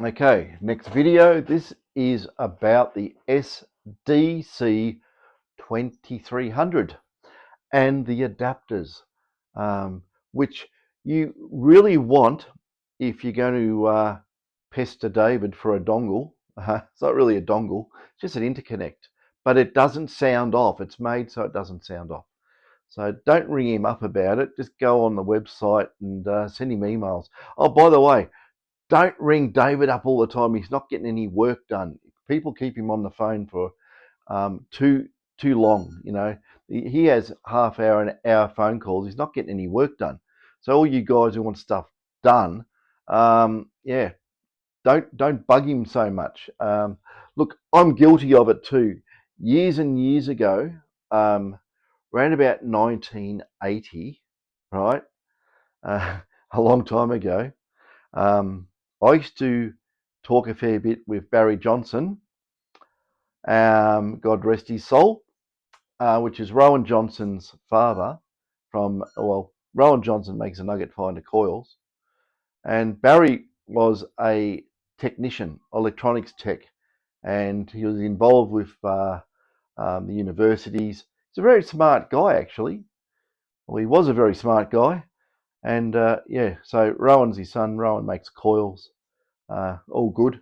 Okay, next video. This is about the SDC2300 and the adapters, which you really want if you're going to pester David for a dongle. It's not really a dongle, it's just an interconnect, but it doesn't sound off. It's made so it doesn't sound off. So don't ring him up about it. Just go on the website and send him emails. Oh, by the way, don't ring David up all the time. He's not getting any work done. People keep him on the phone for too long. You know, he has half hour and hour phone calls. He's not getting any work done. So all you guys who want stuff done, yeah, don't bug him so much. Look, I'm guilty of it too. Years and years ago, around about 1980, right, a long time ago. I used to talk a fair bit with Barry Johnson, God rest his soul, which is Rowan Johnson's father Rowan Johnson makes a nugget finder coils. And Barry was a technician, electronics tech, and he was involved with the universities. He's a very smart guy, actually. Well, he was a very smart guy. And yeah, so Rowan's his son. Rowan makes coils. All good.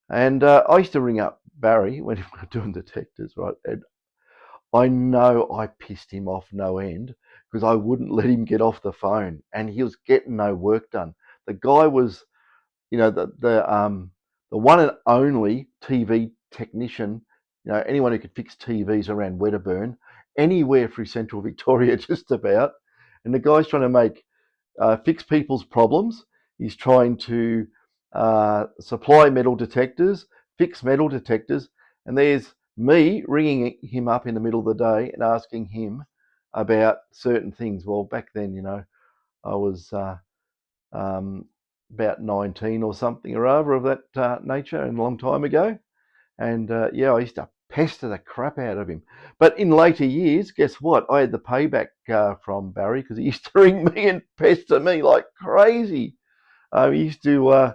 And I used to ring up Barry when we were doing detectors, right? And I know I pissed him off no end because I wouldn't let him get off the phone, and he was getting no work done. The guy was, you know, the one and only TV technician. You know, anyone who could fix TVs around Wedderburn, anywhere through Central Victoria, just about. And the guy's trying to fix people's problems. He's trying to supply metal detectors, fix metal detectors, and there's me ringing him up in the middle of the day and asking him about certain things. Well, back then, you know, I was about 19 or something or other of that nature, and a long time ago. And yeah, I used to pester the crap out of him. But in later years, guess what? I had the payback from Barry, because he used to ring me and pester me like crazy. He used to,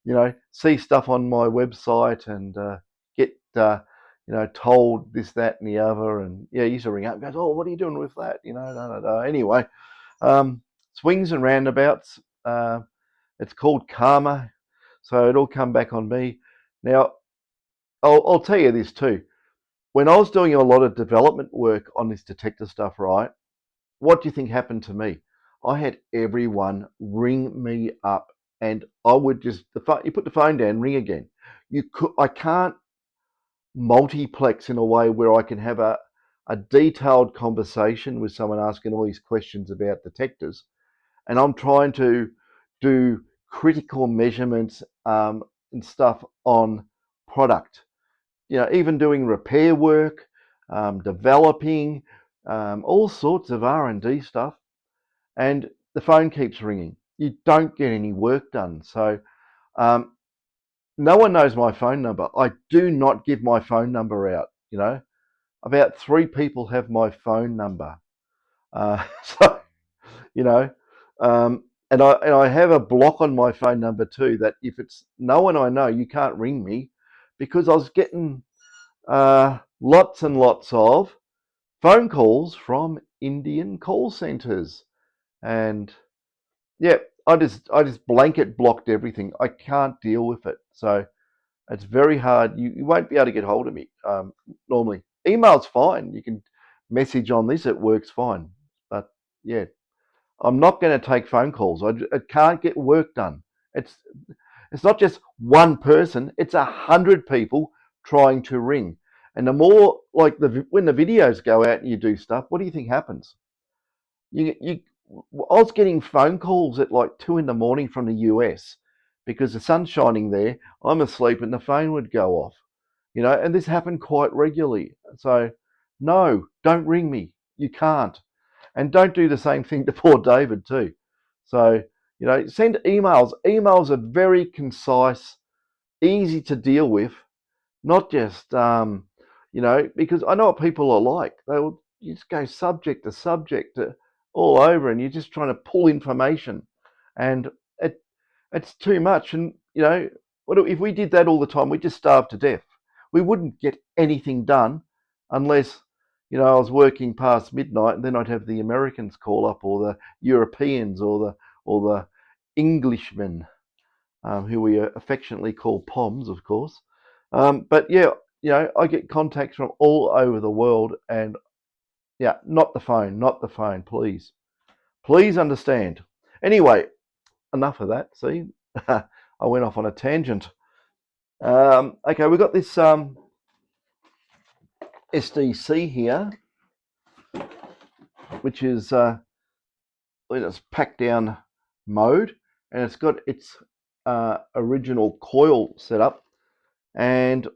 you know, see stuff on my website and get, you know, told this, that, and the other. And yeah, he used to ring up and goes, "Oh, what are you doing with that?" You know, no, no, no. Anyway, swings and roundabouts. It's called karma, so it'll come back on me. Now, I'll tell you this too. When I was doing a lot of development work on this detector stuff, right, what do you think happened to me? I had everyone ring me up, and I would just, you put the phone down, ring again. I can't multiplex in a way where I can have a detailed conversation with someone asking all these questions about detectors, and I'm trying to do critical measurements and stuff on product. You know, even doing repair work, developing, all sorts of R&D stuff, and the phone keeps ringing. You don't get any work done. So no one knows my phone number. I do not give my phone number out. You know, about 3 people have my phone number. So you know, and I have a block on my phone number too, that if it's no one I know, you can't ring me, because I was getting lots and lots of phone calls from Indian call centers. And yeah, I just blanket blocked everything. I can't deal with it. So it's very hard. You won't be able to get hold of me normally. Email's fine. You can message on this. It works fine. But yeah, I'm not going to take phone calls. I can't get work done. It's not just one person. It's 100 people trying to ring. And the more, like, when the videos go out and you do stuff, what do you think happens? I was getting phone calls at like 2 in the morning from the US because the sun's shining there. I'm asleep and the phone would go off, you know, and this happened quite regularly. So no, don't ring me. You can't. And don't do the same thing to poor David too. So, you know, send emails. Emails are very concise, easy to deal with, not just, you know, because I know what people are like. You just go subject to subject all over, and you're just trying to pull information, and it's too much. And you know, if we did that all the time? We'd just starve to death. We wouldn't get anything done unless, I was working past midnight, and then I'd have the Americans call up, or the Europeans, or the Englishmen, who we affectionately call POMs, of course. But yeah, I get contacts from all over the world, and yeah, not the phone, please. Please understand. Anyway, enough of that. See, I went off on a tangent. Okay, we've got this SDC here, which is in its pack down mode, and it's got its original coil set up. And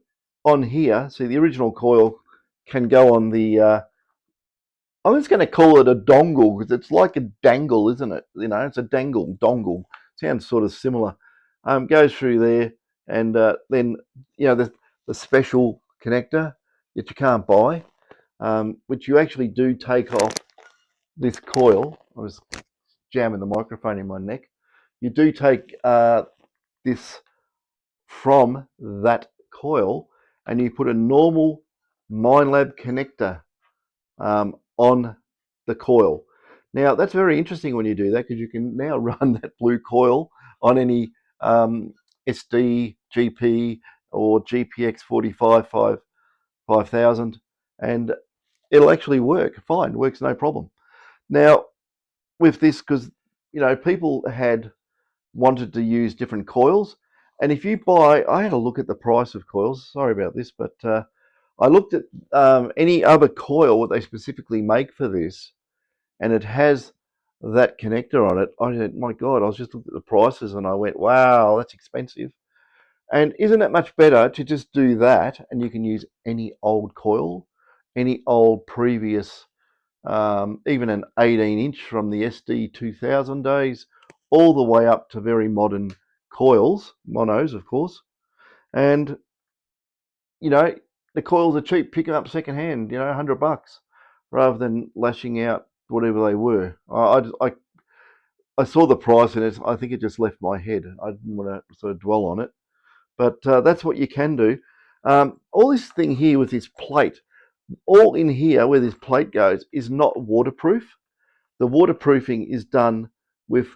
on here, see, the original coil can go on the I'm just going to call it a dongle, because it's like a dangle, isn't it? It's a dongle. Sounds sort of similar. Goes through there, and then the special connector that you can't buy, which you actually do take off this coil. I was jamming the microphone in my neck. You do take this from that coil, and you put a normal Minelab connector on the coil. Now that's very interesting when you do that, because you can now run that blue coil on any SD, GP, or GPX 5000, and it'll actually work fine. Works no problem. Now with this, because people had wanted to use different coils, and if you buy, I had a look at the price of coils. Sorry about this, but I looked at any other coil what they specifically make for this, and it has that connector on it. I said, my God, I was just looking at the prices, and I went, wow, that's expensive. And isn't it much better to just do that, and you can use any old coil, any old previous, even an 18-inch from the SD2000 days, all the way up to very modern coils, monos, of course. And the coils are cheap. Pick them up secondhand, $100, rather than lashing out whatever they were. I saw the price, and I think it just left my head. I didn't want to sort of dwell on it, but that's what you can do. All this thing here with this plate, all in here where this plate goes, is not waterproof. The waterproofing is done with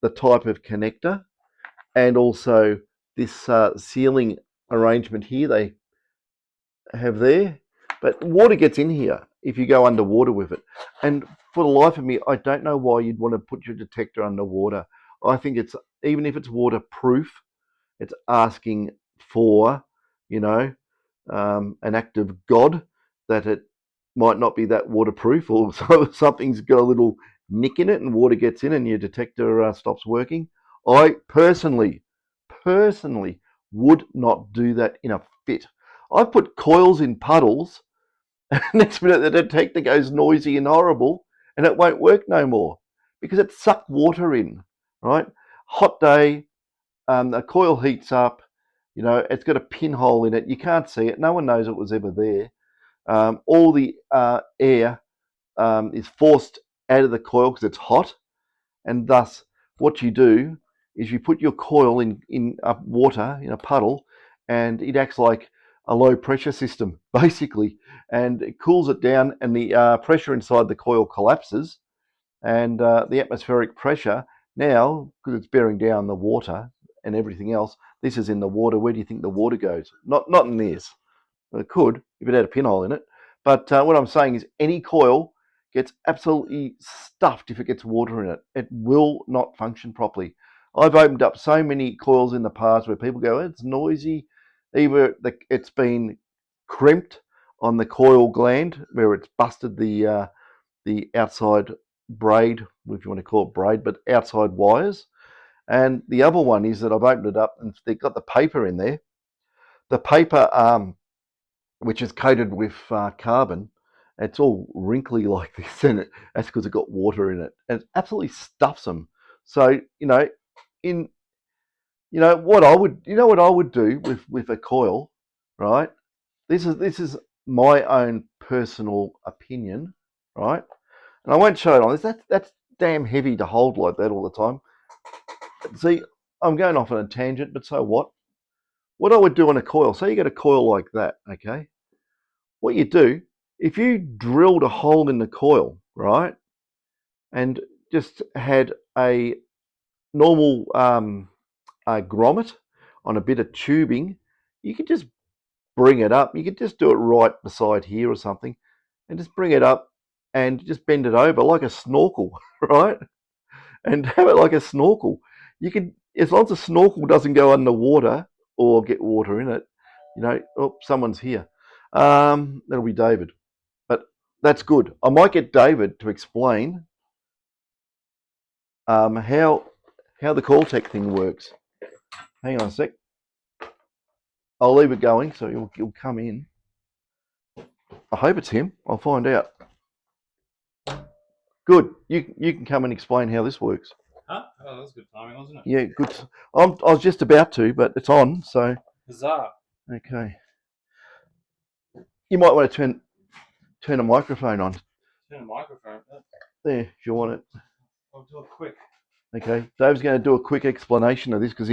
the type of connector, and also this sealing arrangement here they have there. But water gets in here if you go underwater with it. And for the life of me, I don't know why you'd want to put your detector underwater. I think it's, even if it's waterproof, it's asking for, an act of God, that it might not be that waterproof, or so something's got a little nick in it and water gets in and your detector stops working. I personally would not do that in a fit. I've put coils in puddles, and next minute the detector goes noisy and horrible, and it won't work no more, because it sucked water in, right? Hot day, the coil heats up, it's got a pinhole in it. You can't see it. No one knows it was ever there. All the air is forced out of the coil because it's hot, and thus what you do is you put your coil in water, in a puddle, and it acts like a low pressure system basically, and it cools it down, and the pressure inside the coil collapses, and the atmospheric pressure, now because it's bearing down the water and everything else, this is in the water. Where do you think the water goes? Not in this. It could if it had a pinhole in it, but what I'm saying is any coil gets absolutely stuffed if it gets water in it. It will not function properly. I've opened up so many coils in the past where people go, it's noisy. Either it's been crimped on the coil gland, where it's busted the outside braid, if you want to call it braid, but outside wires. And the other one is that I've opened it up and they've got the paper in there. The paper, which is coated with carbon, it's all wrinkly like this, and that's because it got water in it, and it absolutely stuffs them. So what I would do with a coil, right? This is my own personal opinion, right? And I won't show it on this. That's damn heavy to hold like that all the time. See, I'm going off on a tangent, but so what? what I would do on a coil, say you got a coil like that, okay? What you do, if you drilled a hole in the coil, right, and just had a normal grommet on a bit of tubing, you could just bring it up. You could just do it right beside here or something, and just bring it up and just bend it over like a snorkel, right? And have it like a snorkel. You can, as long as the snorkel doesn't go underwater or get water in it, you know. Oh, someone's here. That'll be David. But that's good. I might get David to explain how the Coiltek thing works. Hang on a sec. I'll leave it going so he'll come in. I hope it's him. I'll find out. Good. You can come and explain how this works. Huh? Oh, that was good timing, wasn't it? Yeah, good. I was just about to, but it's on, so. Huzzah. Okay. You might want to turn a microphone on. Turn the microphone. There, if you want it. I'll do it quick. Okay. Dave's going to do a quick explanation of this because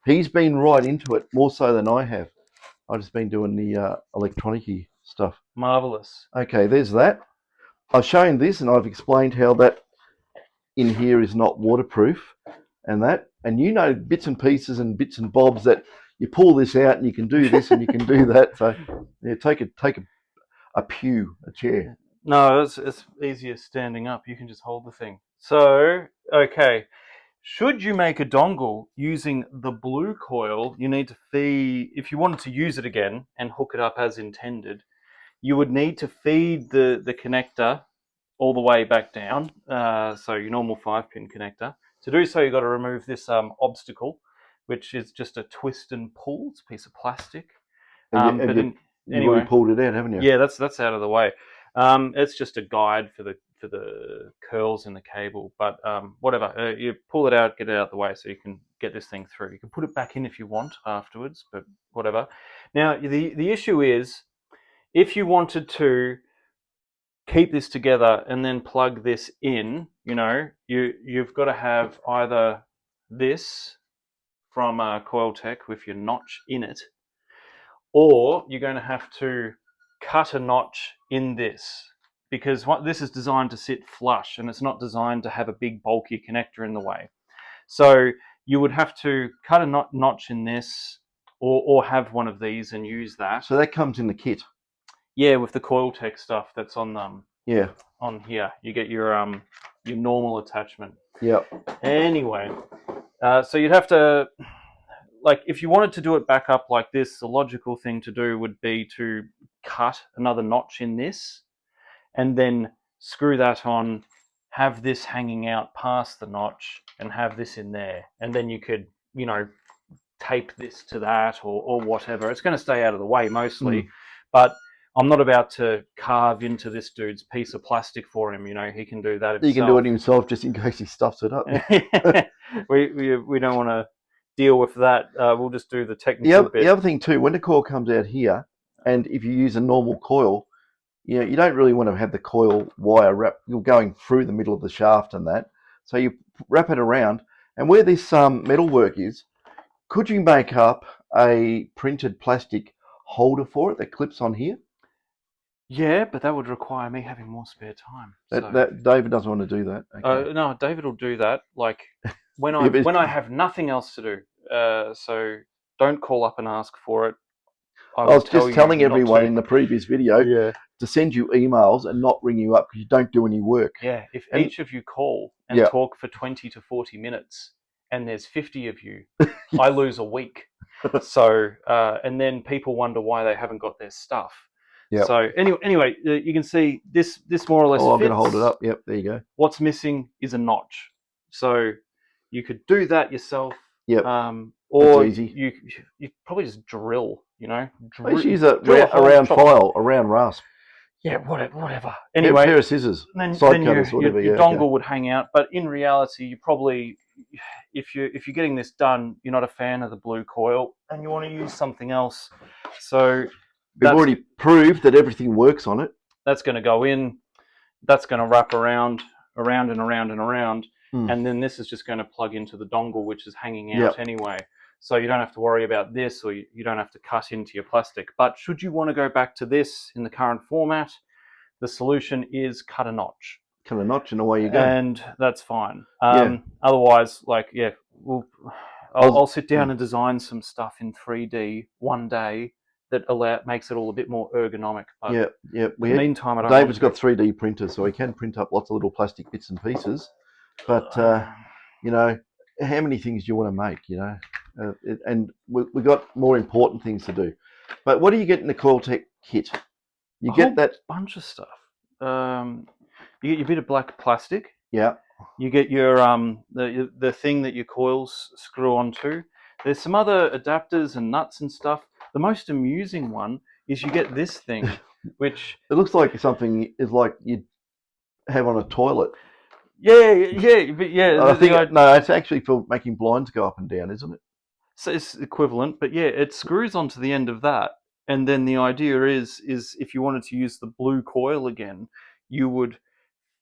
he's been right into it more so than I have. I've just been doing the electronic-y stuff. Marvellous. Okay, there's that. I've shown this and I've explained how that in here is not waterproof and that. And you know bits and pieces and bits and bobs that you pull this out and you can do this and you can do that. So yeah, take a chair. No, it's easier standing up. You can just hold the thing. So, okay. Should you make a dongle using the blue coil, you need to feed, if you wanted to use it again and hook it up as intended, you would need to feed the connector all the way back down. So your normal 5-pin connector. To do so, you've got to remove this obstacle, which is just a twist and pull. It's a piece of plastic. You've already pulled it out, haven't you? Yeah, that's out of the way. It's just a guide for the curls in the cable, but whatever. You pull it out, get it out of the way, so you can get this thing through. You can put it back in if you want afterwards, but whatever. Now the issue is, if you wanted to keep this together and then plug this in, you know, you've got to have either this from Coiltek with your notch in it, or you're going to have to cut a notch in this, because this is designed to sit flush and it's not designed to have a big bulky connector in the way. So you would have to cut a notch in this, or have one of these and use that. So that comes in the kit. Yeah, with the Coiltek stuff that's on yeah, on here, you get your normal attachment. Yep. Anyway, so you'd have to, like, if you wanted to do it back up like this, the logical thing to do would be to cut another notch in this and then screw that on, have this hanging out past the notch and have this in there. And then you could, you know, tape this to that or whatever. It's going to stay out of the way mostly, but I'm not about to carve into this dude's piece of plastic for him. You know, he can do that himself. He can do it himself just in case he stuffs it up. we don't want to deal with that. We'll just do the technical bit. The other thing too, when the coil comes out here, and if you use a normal coil, you know, you don't really want to have the coil wire wrap. You're going through the middle of the shaft and that. So you wrap it around, and where this metalwork is, could you make up a printed plastic holder for it that clips on here? Yeah, but that would require me having more spare time. That David doesn't want to do that. Okay. No, David will do that. Like when I have nothing else to do. So don't call up and ask for it. I was just telling everyone in the previous video to send you emails and not ring you up because you don't do any work. Yeah, if each of you call and talk for 20 to 40 minutes and there's 50 of you, I lose a week. So, and then people wonder why they haven't got their stuff. Yep. So anyway, you can see this more or less fits. I'm going to hold it up. Yep, there you go. What's missing is a notch. So you could do that yourself. Yep. Or you probably just drill, you know. Let's use a round file, a round rasp. Yeah, whatever. Anyway, a pair of scissors, then cutters, whatever. Your dongle would hang out. But in reality, you probably, if you're getting this done, you're not a fan of the blue coil and you want to use something else. So we've already proved that everything works on it. That's going to go in. That's going to wrap around and around and around. And then this is just going to plug into the dongle, which is hanging out anyway. So you don't have to worry about this, or you don't have to cut into your plastic. But should you want to go back to this in the current format, the solution is cut a notch. Cut a notch and away you go. And that's fine. Yeah. Otherwise, like, yeah, I'll sit down and design some stuff in 3D one day that makes it all a bit more ergonomic. But yeah. in the meantime, I don't David's got 3D printers, so he can print up lots of little plastic bits and pieces. But you know, how many things do you want to make? You know, and we got more important things to do. But what do you get in the Coiltek kit? You get that bunch of stuff. You get your bit of black plastic. Yeah. You get your the thing that your coils screw onto. There's some other adapters and nuts and stuff. The most amusing one is you get this thing, which it looks like something is like you'd have on a toilet. Yeah, but yeah. I think no, it's actually for making blinds go up and down, isn't it? So it's equivalent, but yeah, it screws onto the end of that, and then the idea is if you wanted to use the blue coil again, you would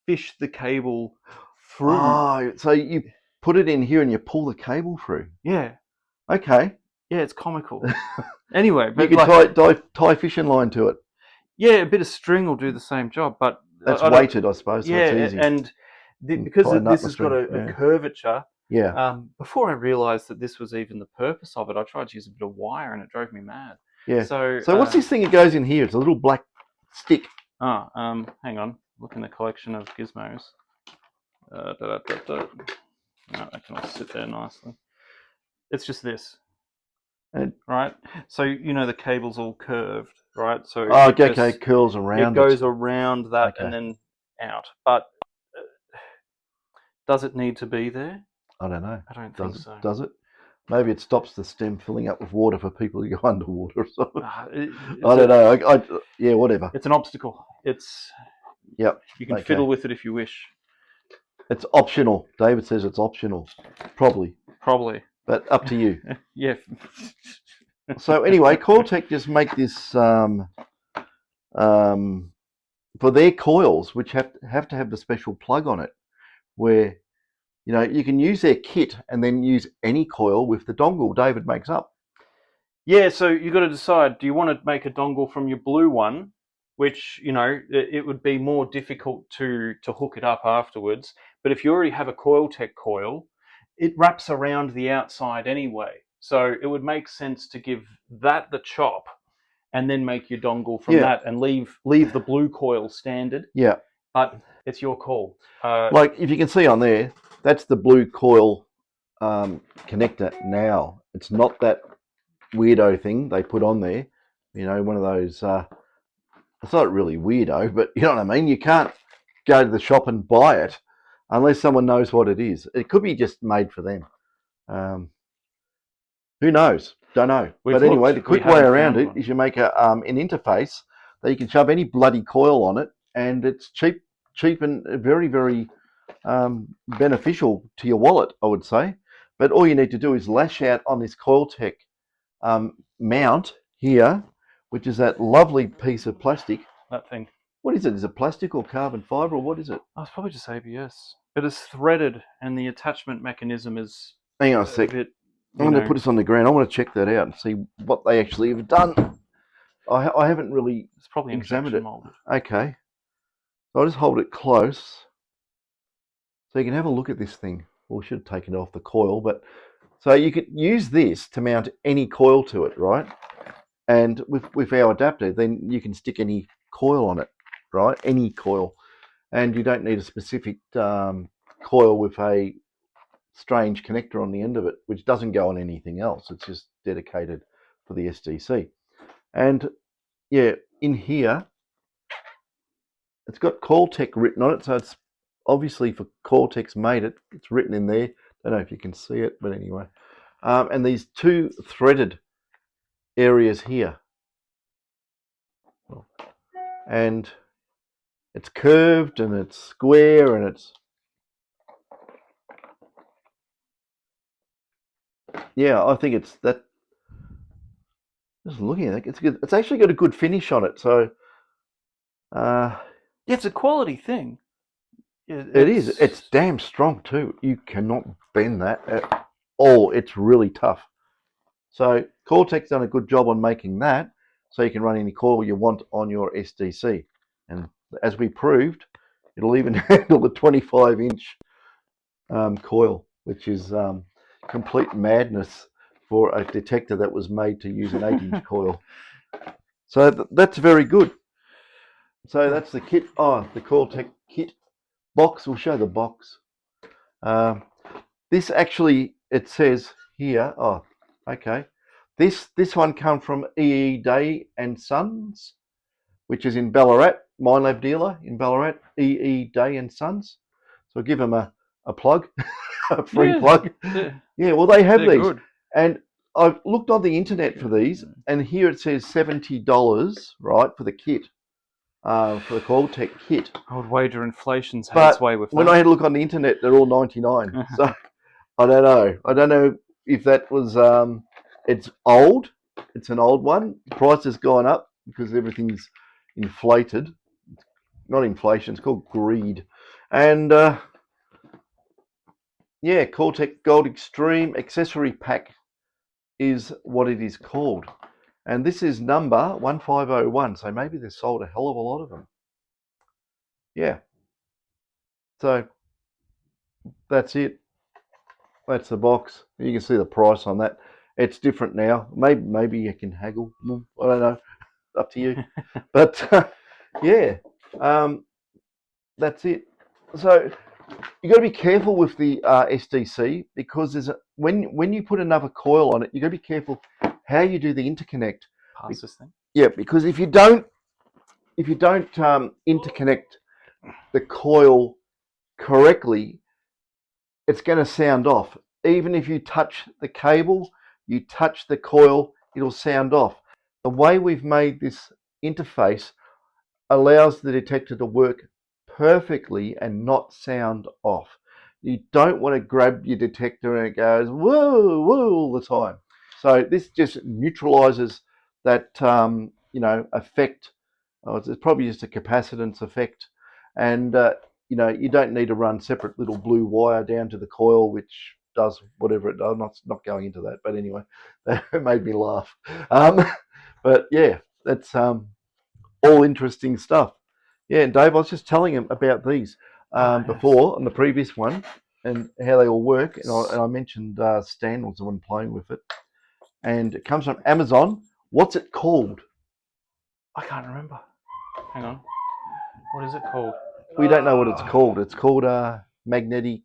fish the cable through. Oh, so you put it in here and you pull the cable through. Yeah. Okay. Yeah, it's comical. Anyway, but you can tie fishing line to it. Yeah, a bit of string will do the same job, but that's weighted, I suppose. So yeah, it's easy. And because this has got a curvature. Yeah. Before I realised that this was even the purpose of it, I tried to use a bit of wire, and it drove me mad. Yeah. So what's this thing that goes in here? It's a little black stick. Oh, hang on. Look in the collection of gizmos. No, that can all sit there nicely. It's just this. Right? So, you know, the cable's all curved, right? So it curls around. It goes around that and then out. But does it need to be there? I don't know. I don't think so. Does it? Maybe it stops the stem filling up with water for people who go underwater or something. I don't know. Yeah, whatever. It's an obstacle. Yep. You can fiddle with it if you wish. It's optional. David says it's optional. Probably. But up to you. Yeah. So anyway, Coiltek just make this for their coils, which have to have the special plug on it, where you know you can use their kit and then use any coil with the dongle David makes up. Yeah, so you've got to decide: do you want to make a dongle from your blue one, which you know it would be more difficult to hook it up afterwards. But if you already have a Coiltek coil, it wraps around the outside anyway. So it would make sense to give that the chop and then make your dongle from that and leave the blue coil standard. Yeah. But it's your call. Like if you can see on there, that's the blue coil connector now. It's not that weirdo thing they put on there. You know, one of those, it's not really weirdo, but you know what I mean? You can't go to the shop and buy it unless someone knows what it is. It could be just made for them. Who knows? Don't know. But anyway, the quick way around it is you make an interface that you can shove any bloody coil on it, and it's cheap and very, very beneficial to your wallet, I would say. But all you need to do is lash out on this Coiltek mount here, which is that lovely piece of plastic. That thing. What is it? Is it plastic or carbon fibre, or what is it? Oh, it's probably just ABS. But it's threaded, and the attachment mechanism is... Hang on a sec. I'm going to put this on the ground. I want to check that out and see what they actually have done. I haven't really examined it. Molded. Okay. So I'll just hold it close so you can have a look at this thing. Well, we should have taken it off the coil, but so you could use this to mount any coil to it, right? And with our adapter, then you can stick any coil on it, right? Any coil. And you don't need a specific coil with a strange connector on the end of it, which doesn't go on anything else. It's just dedicated for the SDC. And yeah, in here, it's got Coiltek written on it, so it's obviously for Coiltek's made it. It's written in there. Don't know if you can see it, but anyway. And these two threaded areas here. And it's curved and it's square and it's... Yeah, I think it's that. Just looking at it, it's actually got a good finish on it. So, yeah, it's a quality thing. It is. It's damn strong too. You cannot bend that at all. It's really tough. So Coiltek's done a good job on making that, so you can run any coil you want on your SDC. And as we proved, it'll even handle the 25-inch coil, which is complete madness for a detector that was made to use an 8-inch coil. So that's very good. So that's the kit. Oh, the Coiltek kit box. We'll show the box. This actually, it says here. Oh, okay. This one come from EE Day and Sons, which is in Ballarat, Minelab dealer in Ballarat. EE Day and Sons. So I'll give them a plug, a free plug. Yeah, well they have these, good. And I've looked on the internet for these, and here it says $70, right, for the kit. For the Coiltek kit. I would wager inflation's had its way with that. When I had a look on the internet, they're all $99. So I don't know. I don't know if that was. It's old. It's an old one. The price has gone up because everything's inflated. Not inflation. It's called greed. And yeah, Coiltek Gold Extreme Accessory Pack is what it is called. And this is number 1501, so maybe they've sold a hell of a lot of them. Yeah. So that's it. That's the box. You can see the price on that. It's different now. Maybe you can haggle. I don't know. Up to you. But yeah, that's it. So you got to be careful with the SDC, because there's when you put another coil on it, you got to be careful how you do the interconnect. Pass this thing. Yeah, because if you don't interconnect the coil correctly, it's going to sound off. Even if you touch the cable, you touch the coil, it'll sound off. The way we've made this interface allows the detector to work perfectly and not sound off. You don't want to grab your detector and it goes whoa, whoa all the time. So this just neutralizes that effect. It's probably just a capacitance effect, and you don't need to run separate little blue wire down to the coil, which does whatever it does. I'm not going into that, but anyway, that made me laugh. But yeah, that's all interesting stuff. Yeah, and Dave, I was just telling him about these before on the previous one and how they all work, and I mentioned Stan was the one playing with it, and it comes from Amazon. What's it called? I can't remember. Hang on. What is it called? We don't know what it's called. It's called magnetic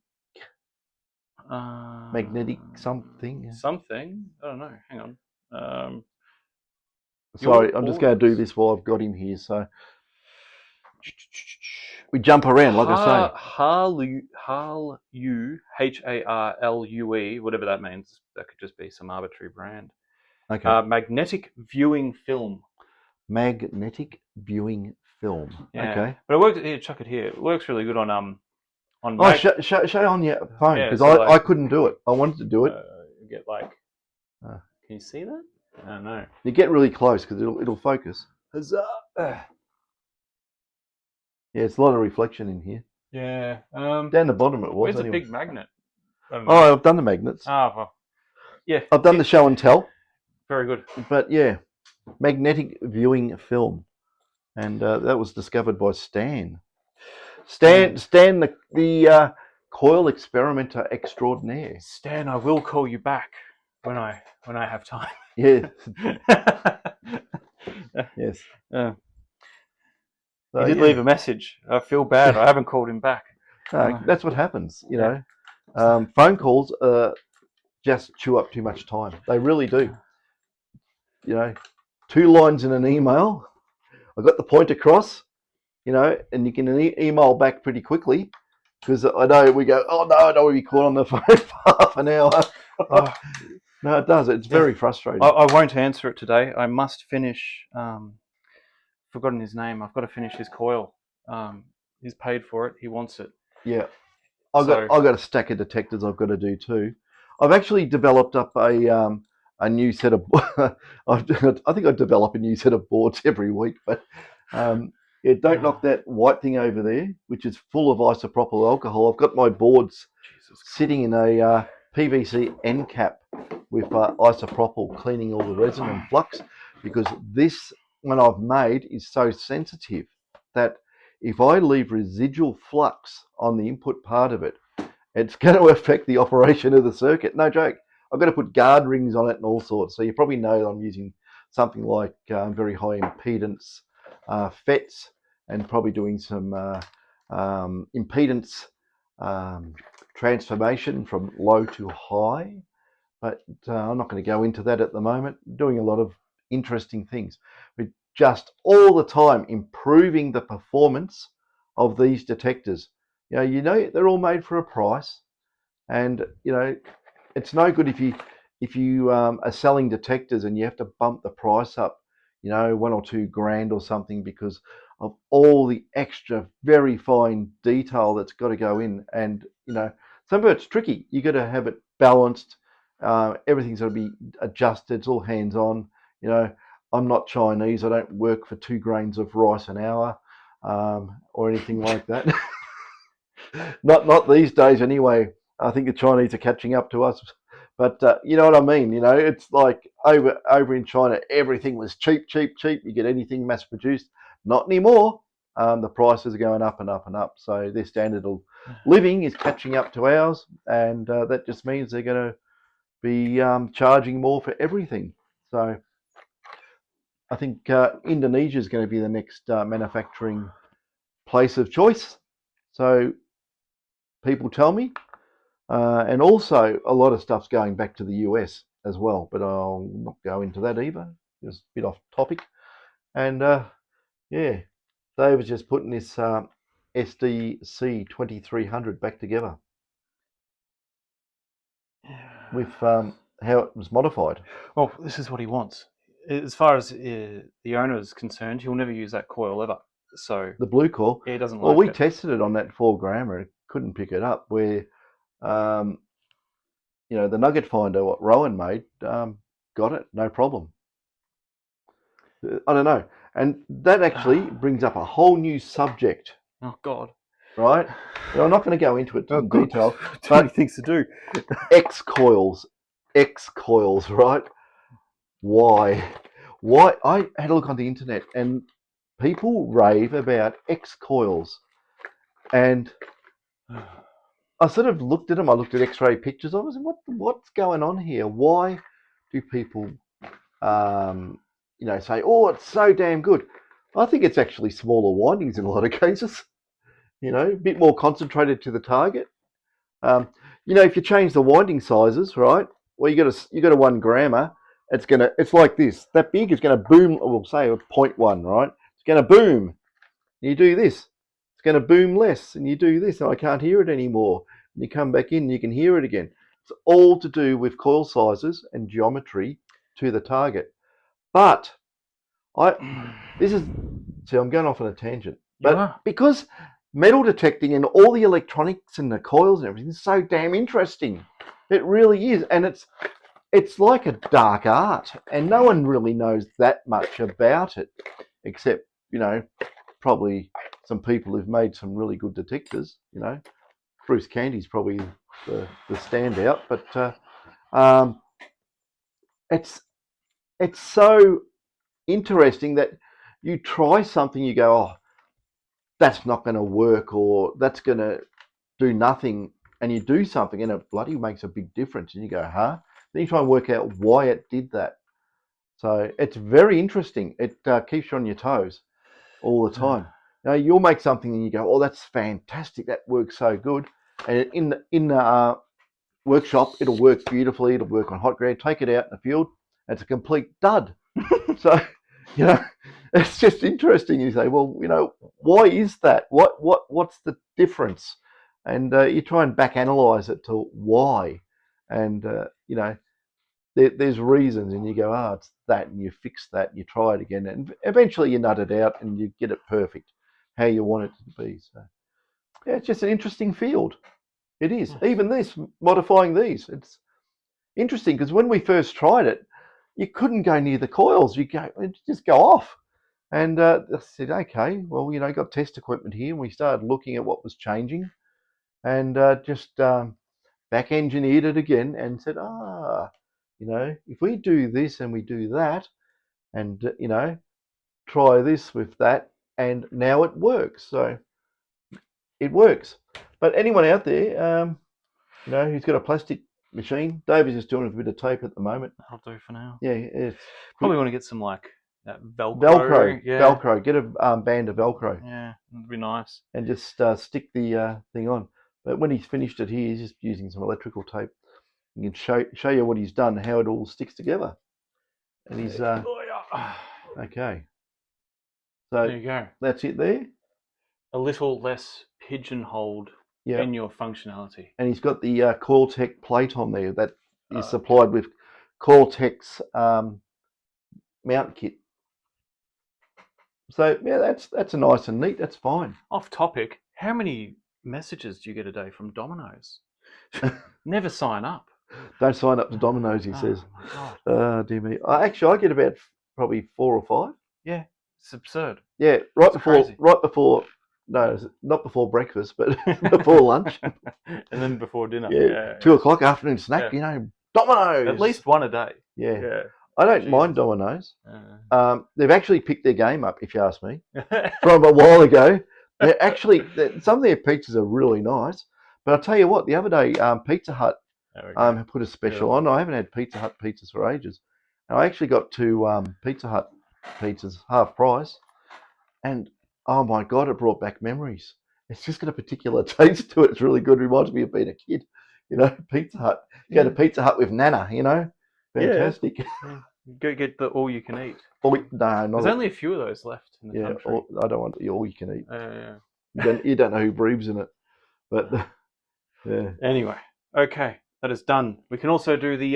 something. Something. I don't know. Hang on. Sorry, I'm just going to do this while I've got him here. So we jump around, like I say. Harlue, Harlue, whatever that means. That could just be some arbitrary brand. Okay. Magnetic viewing film. Magnetic viewing film. Yeah. Okay. But it works. Here, chuck it here. It works really good on. Show on your phone, because I couldn't do it. I wanted to do it. You get like. Can you see that? I don't know. You get really close because it'll focus. Huzzah! Yeah, it's a lot of reflection in here. Yeah. Down the bottom it was. Where's the big magnet? Oh, I've done the magnets. Ah, well, yeah. I've done the show and tell. Very good. But yeah, magnetic viewing film, and that was discovered by Stan. Stan, the coil experimenter extraordinaire. Stan, I will call you back when I have time. Yeah. Yes. He did leave a message. I feel bad. I haven't called him back. That's what happens, you know. Phone calls just chew up too much time. They really do. You know, 2 lines in an email. I got the point across, you know, and you can email back pretty quickly, because I know we go, oh no, I don't want to be caught on the phone for half an hour. No, it does. It's very frustrating. I won't answer it today. I must finish. Forgotten his name. I've got to finish his coil. He's paid for it. He wants it. Yeah, I've got a stack of detectors I've got to do too. I've actually developed up a new set of. I think I develop a new set of boards every week, but don't knock that white thing over there, which is full of isopropyl alcohol. I've got my boards sitting in a PVC end cap with isopropyl cleaning all the resin and flux, because this one I've made is so sensitive that if I leave residual flux on the input part of it, it's going to affect the operation of the circuit. No joke. I've got to put guard rings on it and all sorts. So you probably know I'm using something like very high impedance FETs, and probably doing some impedance transformation from low to high. But I'm not going to go into that at the moment. Doing a lot of interesting things. We're just all the time improving the performance of these detectors. You know they're all made for a price, and it's no good if you are selling detectors and you have to bump the price up, $1 or $2 grand or something, because of all the extra very fine detail that's got to go in. And some of it's tricky. You got to have it balanced. Everything's got to be adjusted. It's all hands on. I'm not Chinese. I don't work for 2 grains of rice an hour or anything like that. Not these days anyway. I think the Chinese are catching up to us. But you know what I mean? It's like over in China, everything was cheap. You get anything mass produced. Not anymore. The prices are going up and up and up. So their standard of living is catching up to ours. And that just means they're going to be charging more for everything. So I think Indonesia is going to be the next manufacturing place of choice. So people tell me. And also a lot of stuff's going back to the US as well, but I'll not go into that either. It's a bit off topic. And yeah, Dave was just putting this SDC2300 back together with how it was modified. Well, this is what he wants. As far as the owner is concerned, he'll never use that coil ever. So the blue coil. Yeah, he doesn't well, like we it. tested it on that 4 grammer and couldn't pick it up. Where the nugget finder, what Rowan made, got it, no problem. I don't know. And that actually brings up a whole new subject. Oh, God. Right? And I'm not going to go into it in detail. Too many things to do. X coils, right? Why? I had a look on the internet and people rave about X coils. And I sort of looked at them. I looked at X-ray pictures of them. What's going on here? Why do people say, oh, it's so damn good? I think it's actually smaller windings in a lot of cases. A bit more concentrated to the target. If you change the winding sizes, right? Well, you got a 1 grammer. It's like this. That big is going to boom. We'll say a 0.1, right? It's going to boom. You do this. It's going to boom less, and you do this, and I can't hear it anymore. And you come back in, and you can hear it again. It's all to do with coil sizes and geometry to the target. But I'm going off on a tangent. But because metal detecting and all the electronics and the coils and everything is so damn interesting, it really is, and it's like a dark art, and no one really knows that much about it, except probably some people who've made some really good detectors. Bruce Candy's probably the standout, but it's so interesting that you try something, you go, oh, that's not going to work, or that's going to do nothing, and you do something and it bloody makes a big difference, and you go, huh? Then you try and work out why it did that. So it's very interesting. It keeps you on your toes all the time. You'll make something and you go, oh, that's fantastic, that works so good, and in the workshop it'll work beautifully, it'll work on hot ground. Take it out in the field, it's a complete dud. So it's just interesting. You say, well, why is that? What's the difference? And you try and back analyze it to why. And there's reasons, and you go, it's that, and you fix that, and you try it again, and eventually you nut it out and you get it perfect how you want it to be. So yeah, it's just an interesting field. It is. Even this, modifying these, it's interesting, because when we first tried it, you couldn't go near the coils. You just go off. And I said, okay, well, got test equipment here. And we started looking at what was changing, and just back back engineered it again and said, if we do this and we do that, and try this with that, and now it works. So it works. But anyone out there, who's got a plastic machine, David's just doing a bit of tape at the moment. That'll do for now. Yeah, it's probably want to get some like that Velcro. Velcro. Yeah. Velcro. Get a band of Velcro. Yeah, it'd be nice. And just stick the thing on. But when he's finished it, he's just using some electrical tape. He can show you what he's done, how it all sticks together. And he's okay. So there you go. That's it there. A little less pigeonholed in your functionality. And he's got the Coiltek plate on there that is supplied with Coiltek's mount kit. So yeah, that's a nice and neat. That's fine. Off topic, how many messages do you get a day from Domino's? Never sign up. Don't sign up to Domino's, he says. My God. Dear me. Actually, I get about probably 4 or 5. Yeah, it's absurd. Yeah, no, not before breakfast, but before lunch. And then before dinner. Yeah, 2 o'clock afternoon snack, Domino's. At least one a day. Yeah. I don't mind Domino's. They've actually picked their game up, if you ask me, from a while ago. Some of their pizzas are really nice. But I'll tell you what, the other day, Pizza Hut put a special on. I haven't had Pizza Hut pizzas for ages. And I actually got 2 Pizza Hut pizzas, half price. And oh my God, it brought back memories. It's just got a particular taste to it. It's really good. It reminds me of being a kid. Pizza Hut. Go to Pizza Hut with Nana, Fantastic. Yeah. Go get the all you can eat. There's only a few of those left in the country. I don't want the all you can eat. Yeah. You don't know who breathes in it. But yeah. Anyway, okay, that is done. We can also do the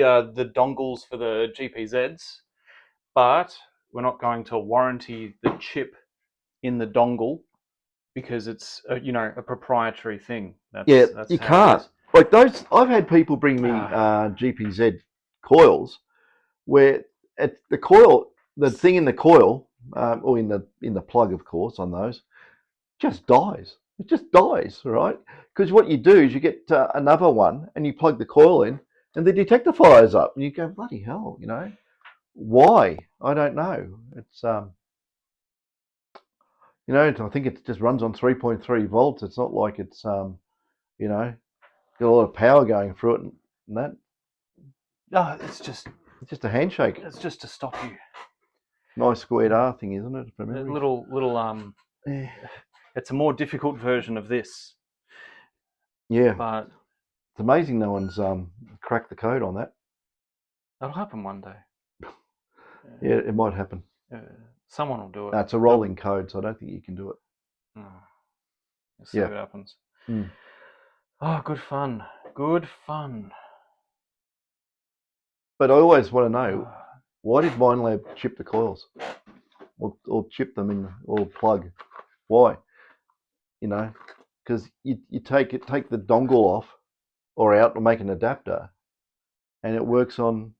dongles for the GPZs, but we're not going to warranty the chip in the dongle because it's a proprietary thing. That's you can't. Like those, I've had people bring me GPZ coils where the coil, the thing in the coil, or in the plug, of course, on those, just dies. It just dies, right? Because what you do is you get another one and you plug the coil in, and the detector fires up, and you go, bloody hell, why? I don't know. It's I think it just runs on 3.3 volts. It's not like it's got a lot of power going through it and that. No, it's just a handshake. It's just to stop you. Nice squared R thing, isn't it? A little it's a more difficult version of this. Yeah. But it's amazing no one's cracked the code on that. That'll happen one day. Yeah, it might happen. Someone will do it. It's a rolling code, so I don't think you can do it. Let's see what happens. Oh, good fun. Good fun. But I always want to know, why did Minelab chip the coils? Or chip them in, or plug? Why? Because you take the dongle off or out and make an adapter, and it works on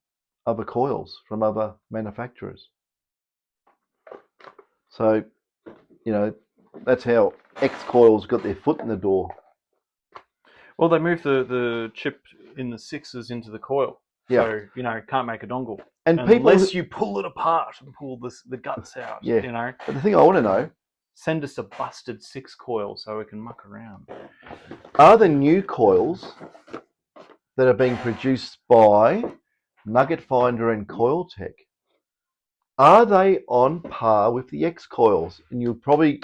other coils from other manufacturers. So, that's how X Coils got their foot in the door. Well, they moved the chip in the 6s into the coil. Yeah. So, can't make a dongle. And unless you pull it apart and pull the guts out. Yeah. But the thing I want to know, send us a busted 6 coil so we can muck around. Are the new coils that are being produced by Nugget Finder and Coiltek, are they on par with the X coils? And you'll probably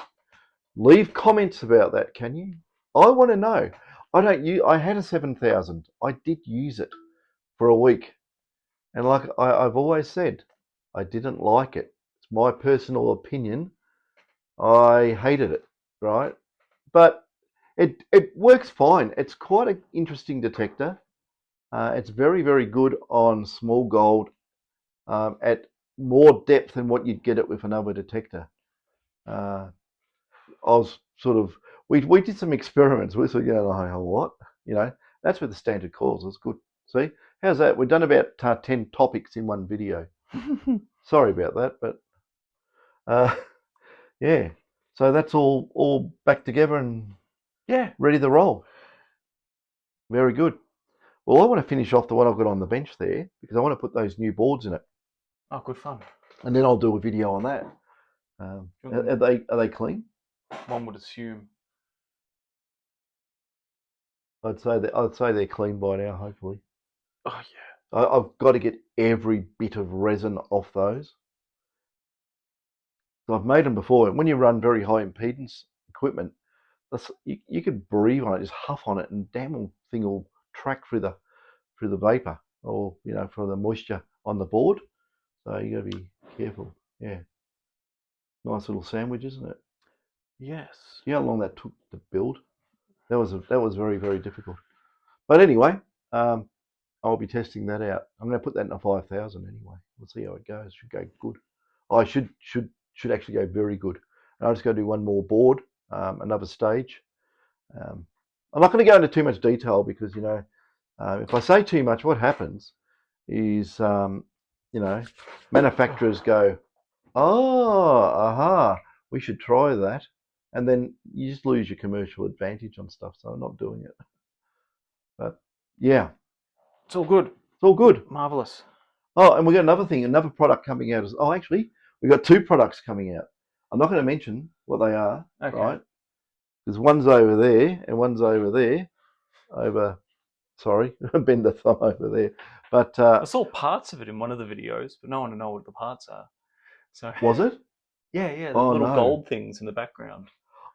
leave comments about that, can you? I want to know. I had a 7000. I did use it for a week. And like I've always said, I didn't like it. It's my personal opinion. I hated it, right? But it works fine. It's quite an interesting detector. It's very, very good on small gold at more depth than what you'd get it with another detector. I was we did some experiments. We were going, oh, what? That's with the standard coils. It's good. See? How's that? We've done about 10 topics in one video. Sorry about that, but yeah. So that's all back together and ready to roll. Very good. Well, I want to finish off the one I've got on the bench there because I want to put those new boards in it, Oh, good fun. and then I'll do a video on that. Are they clean? One would assume. I'd say they're clean by now. Hopefully, Oh yeah. I've got to get every bit of resin off those. So I've made them before. When you run very high impedance equipment, you could breathe on it, just huff on it, and damn old thing will track through the vapor or for the moisture on the board. So you got to be careful. Yeah, nice little sandwich, isn't it? Yes. You know how long that took to build? That was very, very difficult. But anyway, I'll be testing that out. I'm going to put that in a 5,000 anyway. We'll see how it goes. Should go good. I should actually go very good. And I'll just go do one more board, another stage. I'm not going to go into too much detail because if I say too much, what happens is manufacturers go, oh, aha, we should try that, and then you just lose your commercial advantage on stuff. So I'm not doing it. But yeah, It's all good. it's all good. Marvelous. Oh, and we got another product coming out. Actually, we got two products coming out. I'm not going to mention what they are, Okay. right? Because one's over there and one's over there. Sorry, bend the thumb over there. But I saw parts of it in one of the videos, but no one to know what the parts are. So was it? yeah, the Oh, little no. gold things in the background.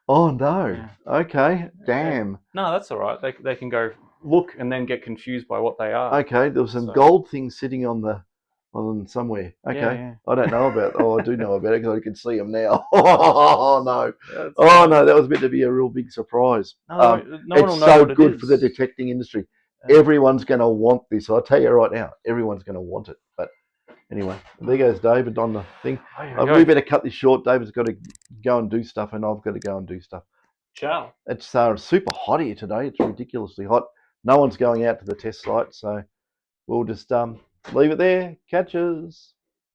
Oh no. Yeah. Okay. Damn. No, that's all right. They can go look and then get confused by what they are. Okay, there was some gold things sitting on somewhere. Okay, Yeah. I don't know about. Oh, I do know about it because I can see them now. Oh no. That's Oh no, that was meant to be a real big surprise. No one will It's know so what it good is. for the detecting industry. Everyone's going to want this. I'll tell you right now, everyone's going to want it. But anyway, there goes David on the thing. We better cut this short. David's got to go and do stuff, and I've got to go and do stuff. Ciao. It's super hot here today. It's ridiculously hot. No one's going out to the test site, so we'll just leave it there. Catches.